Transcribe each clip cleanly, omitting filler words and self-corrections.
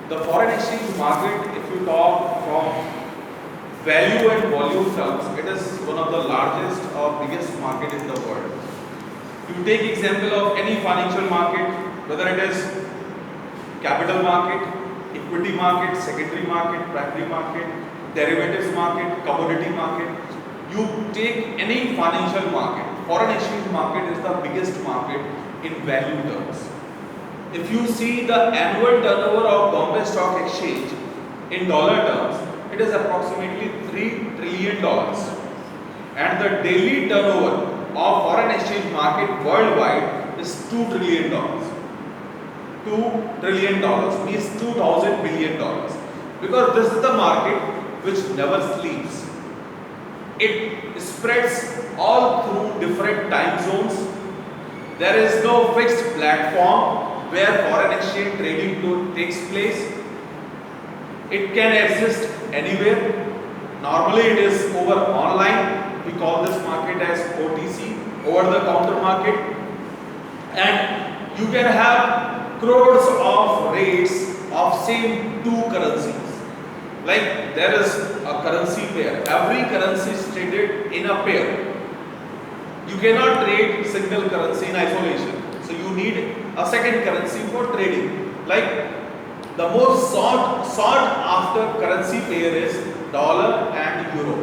The foreign exchange market, if you talk from value and volume terms, it is one of the largest or biggest market in the world. You take example of any financial market, whether it is capital market, equity market, secondary market, primary market, derivatives market, commodity market. You take any financial market, foreign exchange market is the biggest market in value terms. If you see the annual turnover of Bombay Stock Exchange in dollar terms, it is approximately $3 trillion. And the daily turnover of foreign exchange market worldwide is $2 trillion. $2 trillion means $2,000 billion. Because this is the market which never sleeps. It spreads all through different time zones. There is no fixed platform where foreign exchange trading takes place. It can exist anywhere. Normally it is over online. We call this market as OTC, over the counter market. And you can have crores of rates of same two currencies. Like there is a currency pair. Every currency is traded in a pair. You cannot trade single currency in isolation. So you need a second currency for trading. Like the most sought after currency pair is dollar and euro.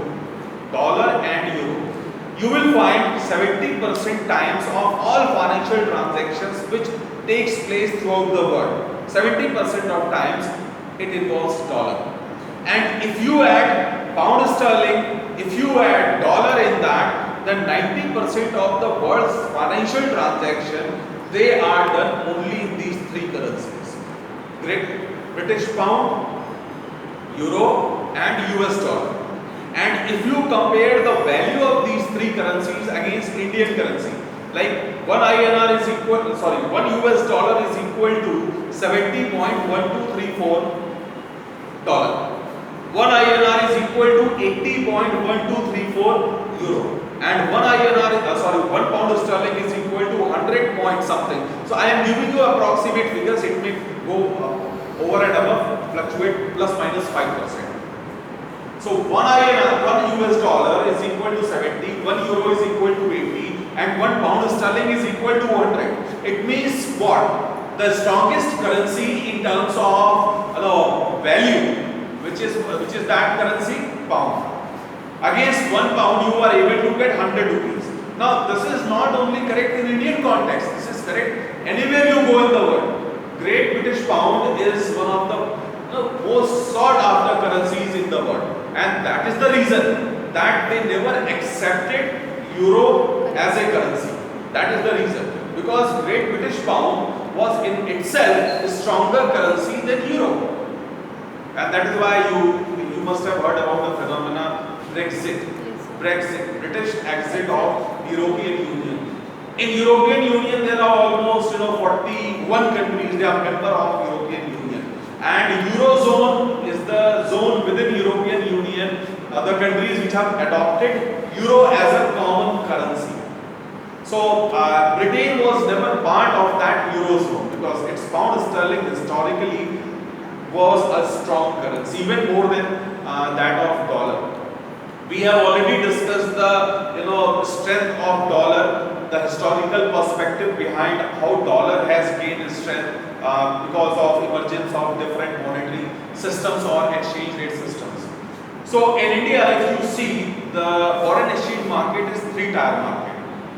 Dollar and euro. You will find 70% times of all financial transactions which takes place throughout the world. 70% of times it involves dollar. And if you add pound sterling, if you add dollar in that, then 90% of the world's financial transaction, they are done only in these three currencies. British pound, euro and US dollar. And if you compare the value of these three currencies against Indian currency, like 1 INR is equal, sorry, 1 US dollar is equal to 70.1234 dollar. 1 INR is equal to 80.1234 euro. And 1 INR, sorry, 1 pound sterling is equal to 100 point something. So I am giving you approximate figures. It may go over and above, fluctuate plus minus 5%. So 1 INR, 1 US dollar is equal to 70, 1 euro is equal to 80, and 1 pound sterling is equal to 100. It means what? The strongest currency in terms of value, which is that currency, pound. Against 1 pound you are able to get 100 rupees. Now this is not only correct in Indian context, this is correct anywhere you go in the world. Great British pound is one of the most sought after currencies in the world. And that is the reason that they never accepted euro as a currency. That is the reason. Because Great British pound was in itself a stronger currency than euro. And that is why you must have heard about the phenomena Brexit. Brexit, British exit of European Union. In European Union there are almost 41 countries, they are member of European Union. And Eurozone is the zone within European Union, the countries which have adopted euro as a common currency. So Britain was never part of that Eurozone because its pound sterling historically was a strong currency, even more than that of dollar. We have already discussed the strength of dollar, the historical perspective behind how dollar has gained strength because of emergence of different monetary systems or exchange rate systems. So in India, if you see, the foreign exchange market is three-tier market.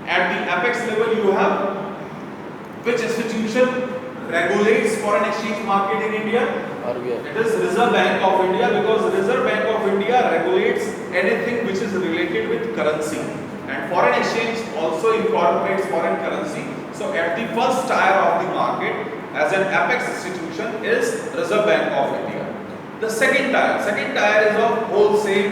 At the apex level, you have which institution regulates foreign exchange market in India? RBI. It is Reserve Bank of India, because Reserve Bank of India regulates anything which is related with currency, and foreign exchange also incorporates foreign currency. So at the first tier of the market as an apex institution is Reserve Bank of India. The second tier is of wholesale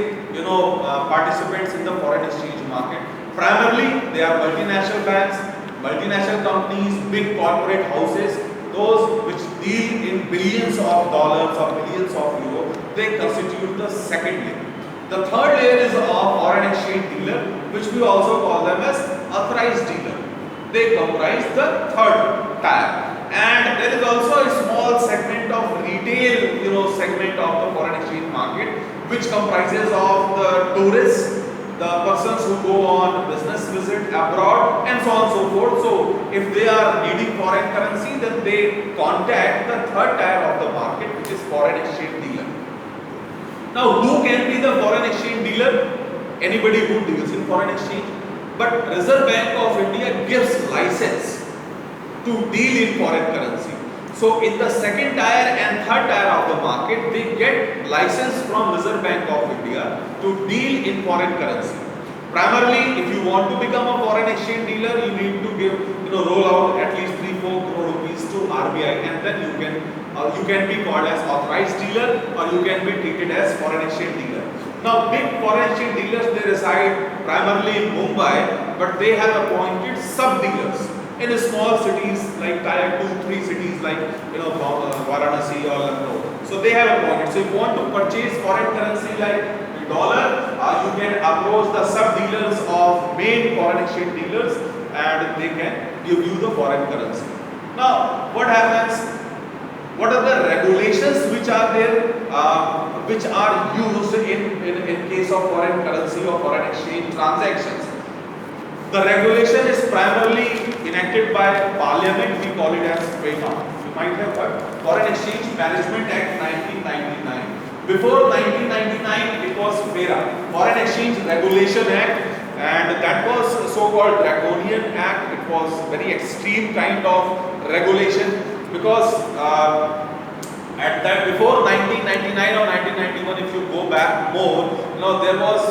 participants in the foreign exchange market. Primarily they are multinational banks, multinational companies, big corporate houses, those which deal in billions of dollars or billions of euros. They constitute the second layer. The third layer is of foreign exchange dealer, which we also call them as authorized dealer. They comprise the third tier. And there is also a small segment of retail which comprises of the tourists, the persons who go on business visit abroad, and so on and so forth. So if they are needing foreign currency, then they contact the third tier of the market, which is foreign exchange dealer. Now, who can be the foreign exchange dealer? Anybody who deals in foreign exchange. But Reserve Bank of India gives license to deal in foreign currency. So in the second tier and third tier of the market, they get license from Reserve Bank of India to deal in foreign currency. Primarily, if you want to become a foreign exchange dealer, you need to give, roll out at least 3-4 crore rupees to RBI, and then you can be called as authorized dealer, or you can be treated as foreign exchange dealer. Now, big foreign exchange dealers, they reside primarily in Mumbai, but they have appointed sub-dealers in small cities like tier 2-3 cities like Varanasi or Lucknow. So they have appointed. So if you want to purchase foreign currency like dollar, you can approach the sub-dealers of main foreign exchange dealers, and they can give you the foreign currency. Now, what happens? What are the regulations which are there, which are used in case of foreign currency or foreign exchange transactions? The regulation is primarily enacted by Parliament. We call it as FEMA. You might have heard Foreign Exchange Management Act 1999. Before 1999, it was FERA, Foreign Exchange Regulation Act, and that was so-called Draconian Act. It was very extreme kind of regulation because at that before 1999 or 1991, if you go back more, there was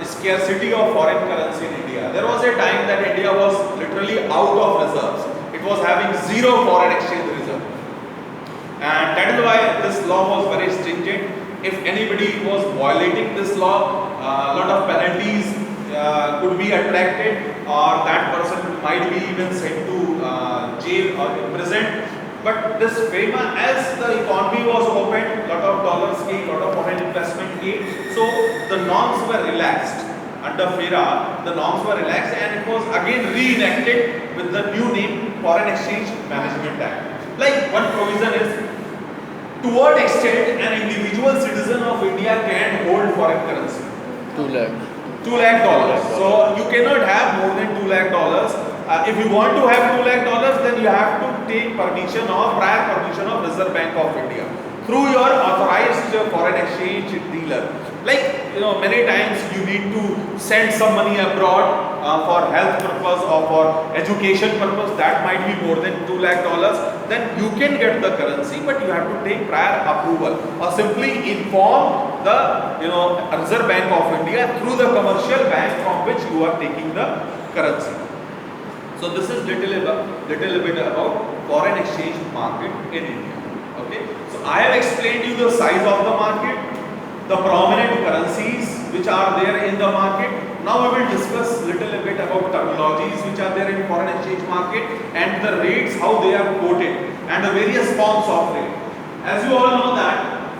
scarcity of foreign currency in India. There was a time that India was literally out of reserves. It was having zero foreign exchange reserve, and that is why this law was very stringent. If anybody was violating this law, a lot of penalties could be attracted, or that person might be even sent to jail or imprisoned. But this FEMA, as the economy was open, lot of dollars came, lot of foreign investment came, so the norms were relaxed. Under FERA, the norms were relaxed, and it was again reenacted with the new name Foreign Exchange Management Act. Like one provision is, to what extent an individual citizen of India can hold foreign currency? 2 lakh. $2 lakh. So you cannot have more than $2 lakh. If you want to have $2 lakh, then you have to take prior permission of Reserve Bank of India through your authorized foreign exchange dealer. Like, many times you need to send some money abroad for health purpose or for education purpose. That might be more than $2 lakh. Then you can get the currency, but you have to take prior approval or simply inform the Reserve Bank of India through the commercial bank from which you are taking the currency. So this is little bit about foreign exchange market in India. Okay. So I have explained you the size of the market, the prominent currencies which are there in the market. Now we will discuss little bit about terminologies which are there in foreign exchange market and the rates, how they are quoted, and the various forms of rate. As you all know that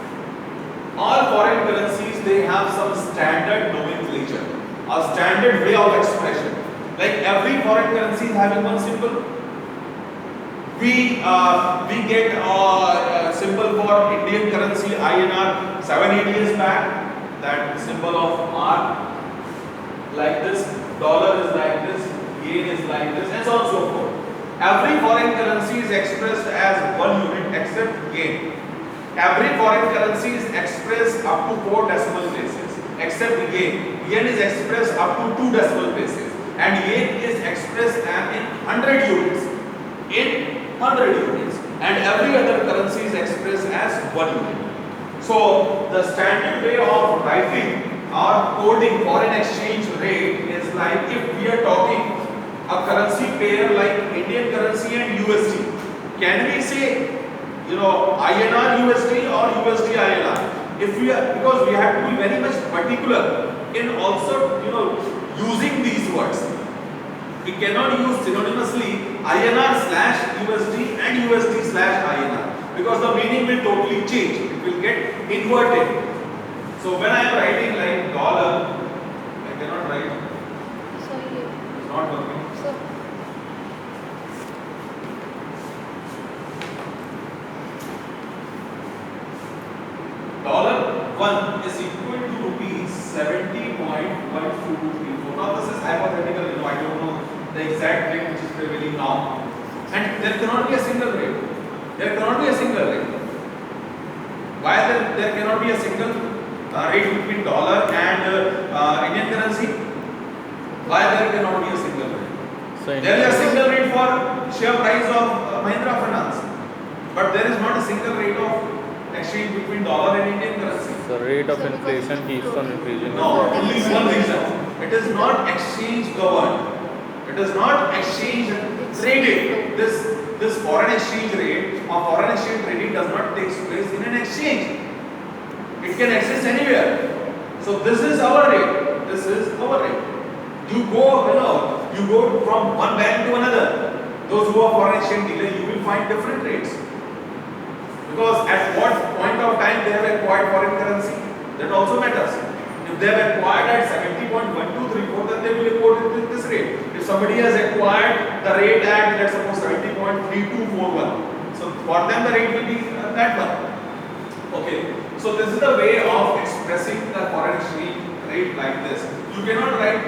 all foreign currencies, they have some standard nomenclature, a standard way of expression. Like every foreign currency is having one symbol. We get a symbol for Indian currency INR 7-8 years back. That symbol of R like this, dollar is like this, yen is like this, and so on and so forth. Every foreign currency is expressed as one unit except yen. Every foreign currency is expressed up to 4 decimal places except yen. Yen is expressed up to 2 decimal places. And yen is expressed in 100 units. And every other currency is expressed as 1 unit. So the standard way of writing or coding foreign exchange rate is like, if we are talking a currency pair like Indian currency and USD, can we say INR USD or USD INR? If we are, because we have to be very much particular in also using these words. We cannot use synonymously INR/USD and USD/INR, because the meaning will totally change. It will get inverted. So when I am writing like dollar, I cannot write. Sorry. It's not working. So, Dollar 1 is equal to rupees 70.1234. Now this is hypothetical, I don't know the exact rate which is prevailing now. And there cannot be a single rate. There cannot be a single rate. Why there cannot be a single rate between dollar and Indian currency? Why there cannot be a single rate? So there is a single rate for share price of Mahindra Finance, but there is not a single rate of exchange between dollar and Indian currency. The rate of inflation keeps on increasing. No, only one reason. It is not exchange governed. It is not exchange traded. This foreign exchange rate or foreign exchange trading does not take place in an exchange. It can exist anywhere. So this is our rate. This is our rate. You go from one bank to another. Those who are foreign exchange dealer, you will find different rates. Because at what point of time they have acquired foreign currency, that also matters. If they have acquired at 70.1234, then they will report it with this rate. If somebody has acquired the rate at, let's suppose, 70.3241, so for them the rate will be that one. Okay, so this is the way of expressing the foreign exchange rate like this. You cannot write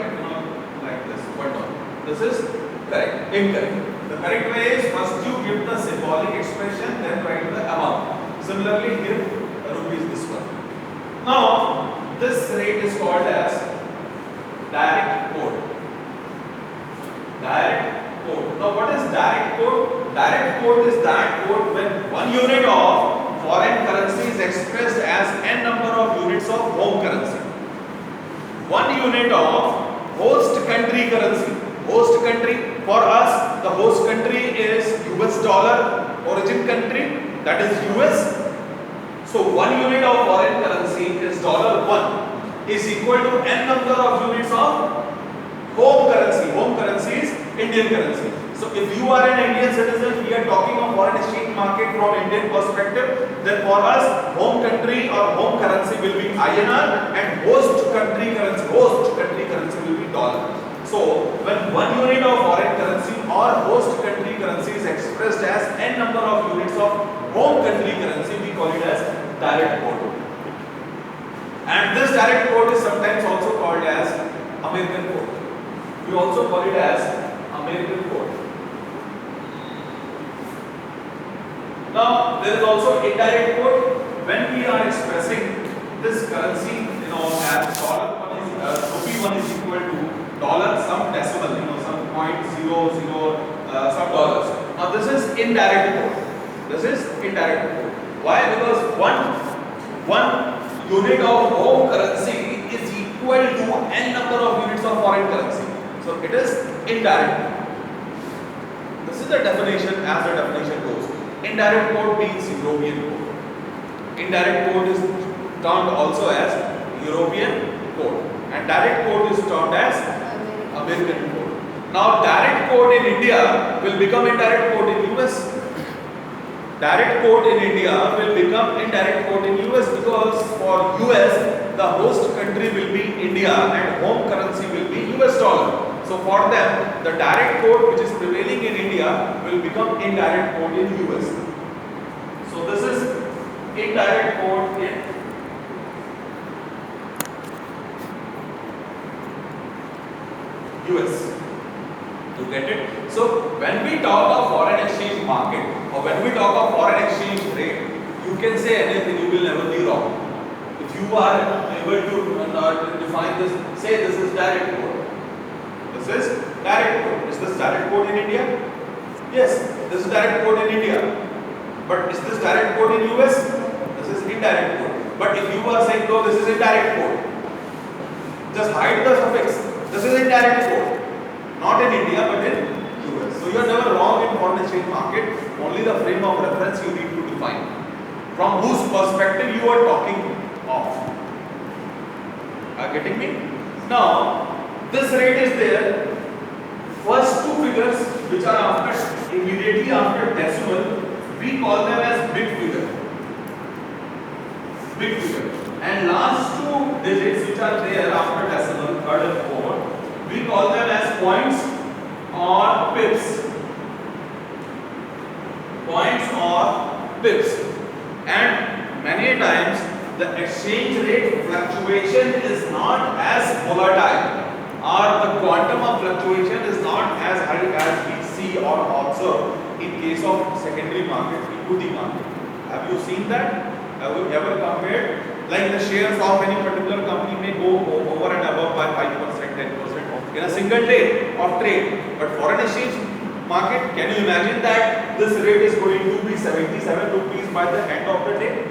like this. What on? This is correct. Incorrect. The correct way is first you give the symbolic expression, then write the amount. Similarly, here rupees this one. Now, this rate is called as direct quote. Direct quote. Now, what is direct quote? Direct quote is that quote when 1 unit of foreign currency is expressed as n number of units of home currency. 1 unit of host country currency. Host country, for us, the host country is US dollar, origin country, that is US. So 1 unit of foreign currency is $1 is equal to n number of units of home currency. Home currency is Indian currency. So if you are an Indian citizen, we are talking of foreign exchange market from Indian perspective, then for us, home country or home currency will be INR and host country currency will be dollar. So when 1 unit of foreign currency or host country currency is expressed as n number of units of home country currency, we call it as direct quote. And this direct quote is sometimes also called as American quote. We also call it as American quote. Now there is also indirect quote. When we are expressing this currency, as dollar rupee 1 is equal to dollar some decimal, some 0.00 some dollars. Now this is indirect quote. This is indirect quote. Why? Because one unit of home currency is equal to n number of units of foreign currency. So it is indirect. This is the definition as the definition goes. Indirect quote means European quote. Indirect quote is termed also as European quote, and direct quote is termed as American quote. Now direct quote in India will become indirect quote in US. Direct quote in India will become indirect quote in US because for US the host country will be India and home currency will be US dollar. So for them the direct quote which is prevailing in India will become indirect quote in US. So this is indirect quote in US. You get it? So when we talk of foreign exchange market or when we talk of foreign exchange rate, you can say anything, you will never be wrong. If you are able to define this, say this is direct quote. This is direct quote. Is this direct quote in India? Yes, this is direct quote in India. But is this direct quote in US? This is indirect quote. But if you are saying no, this is indirect quote, just hide the suffix. This is indirect quote. Not in India but in US. So you are never wrong in foreign exchange market. Only the frame of reference you need to define. From whose perspective you are talking of. Are you getting me? Now, this rate is there. First two figures which are immediately after decimal, we call them as big figure. Big figure. And last two digits which are there after decimal, third and fourth, we call them as points or pips. Points or pips. And many times the exchange rate fluctuation is not as volatile, or the quantum of fluctuation is not as high as we see or observe in case of secondary market, equity market. Have you seen that? Have you ever compared? Like the shares of any particular company may go over and above by 5%, 10% in a single day of trade. But foreign exchange market, can you imagine that this rate is going to be 77 rupees by the end of the day?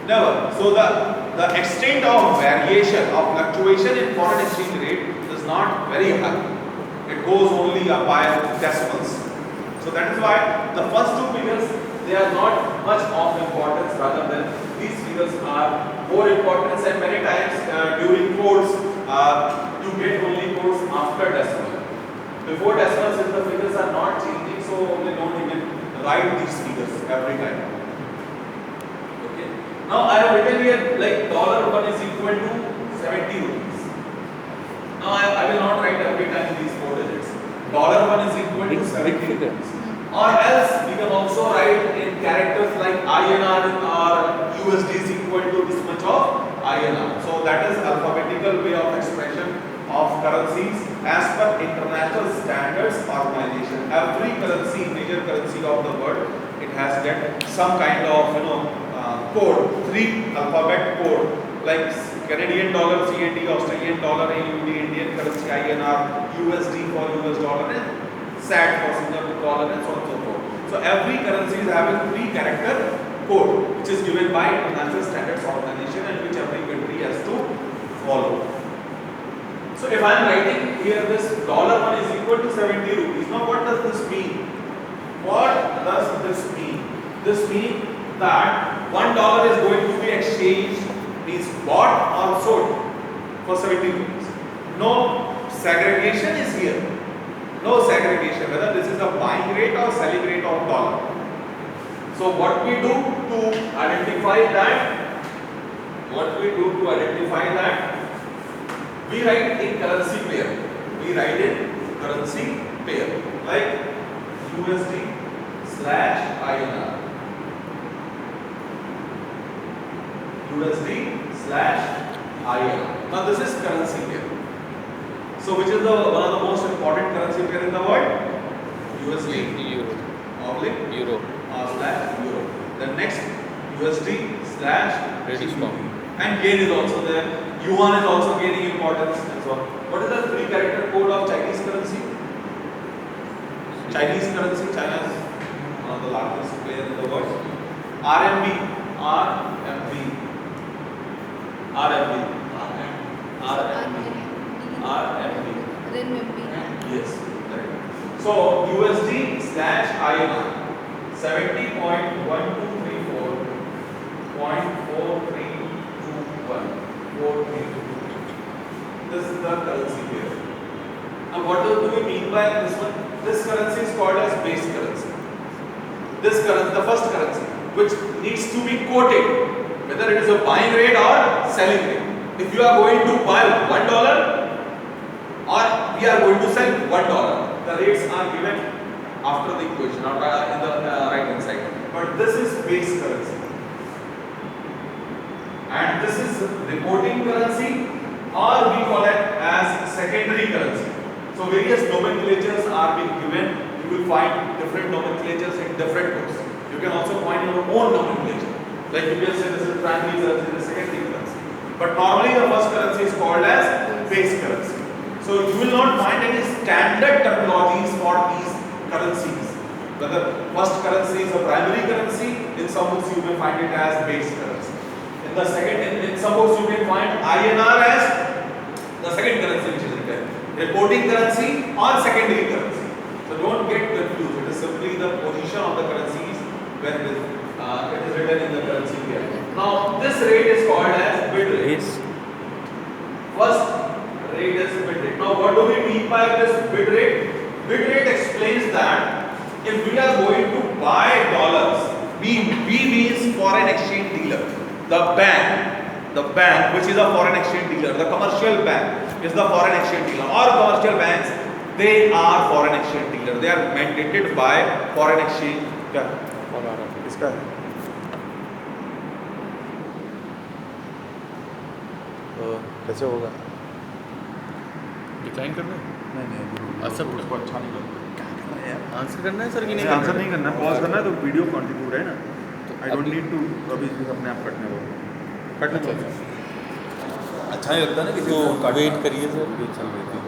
Never. So the extent of variation of fluctuation in foreign exchange rate is not very high. It goes only up by decimals. So that is why the first two figures, they are not much of importance, rather than these figures are more importance, and many times during codes you get only codes after decimal. Before decimal, since the figures are not changing, so they don't even write these figures every time. Okay. Now I have written here like $1 is equal to 70 rupees. Now I will not write every time these 4 digits. $1 is equal to 70 rupees. Or else we can also write in characters like INR or USD is equal to this much of INR. So that is alphabetical way of expression of currencies as per International Standards Organization. Every currency, major currency of the world, it has got some kind of code, 3 alphabet code, like Canadian dollar CAD, Australian dollar AUD, Indian currency INR, USD for US dollar, and SAT for Singapore dollar, and so on and so forth. So every currency is having 3 character code, which is given by International Standards Organization, and which every country has to follow. So if I am writing here this $1 is equal to 70 rupees. Now what does this mean? What does this mean? This means that $1 is going to be exchanged, means bought or sold for 70 rupees. No segregation is here. No segregation, whether this is a buying rate or selling rate of dollar. So what we do to identify that? We write in currency pair. Like USD / INR. Now this is currency pair. So which is one of the most important currency pair in the world? USD Euro. Euro. Euro. The next USD / British pound. And yen is also there. Yuan is also gaining importance and so on. What is the 3 character code of Chinese currency? China is one of the largest players in the world. RMB. Yes, correct. So USD / INR 70.1234.4321. This is the currency pair. Now what do we mean by this one? This currency is called as base currency. This currency, the first currency, which needs to be quoted, whether it is a buying rate or selling rate. If you are going to buy $1 or we are going to sell $1, the rates are given after the equation or in the right hand side. But this is base currency, and this is reporting currency, or we call it as secondary currency. So various nomenclatures are being given. You will find different nomenclatures in different books. You can also find your own nomenclature. Like you can say this is primary currency, this is secondary currency. But normally the first currency is called as base currency. So you will not find any standard terminologies for these currencies. Whether first currency is a primary currency, in some books you may find it as base currency. In some books you can find INR as the second currency which is written, reporting currency or secondary currency. So don't get confused. It is simply the position of the currencies when it is written in the currency pair. Now this rate is called as bid rate. First rate is bid rate. Now what do we mean by this bid rate? Bid rate explains that if we are going to buy dollars, B means foreign exchange dealer. The bank which is a foreign exchange dealer, the commercial bank is the foreign exchange dealer. All commercial banks, they are foreign exchange dealer. They are mandated by foreign exchange. कैसे होगा? Decline करना है? नहीं अच्छा, उसको अच्छा नहीं लगता। क्या करना है यार? आंसर करना है सर कि नहीं? आंसर नहीं करना, पॉज करना है तो वीडियो कंटिन्यू है ना। आई डोंट नीड टू अभी अपने आप कटने दो, कटने दो। अच्छा नहीं लगता ना किसी तो को काटना। वेट करिए सर, ये चल रही थी।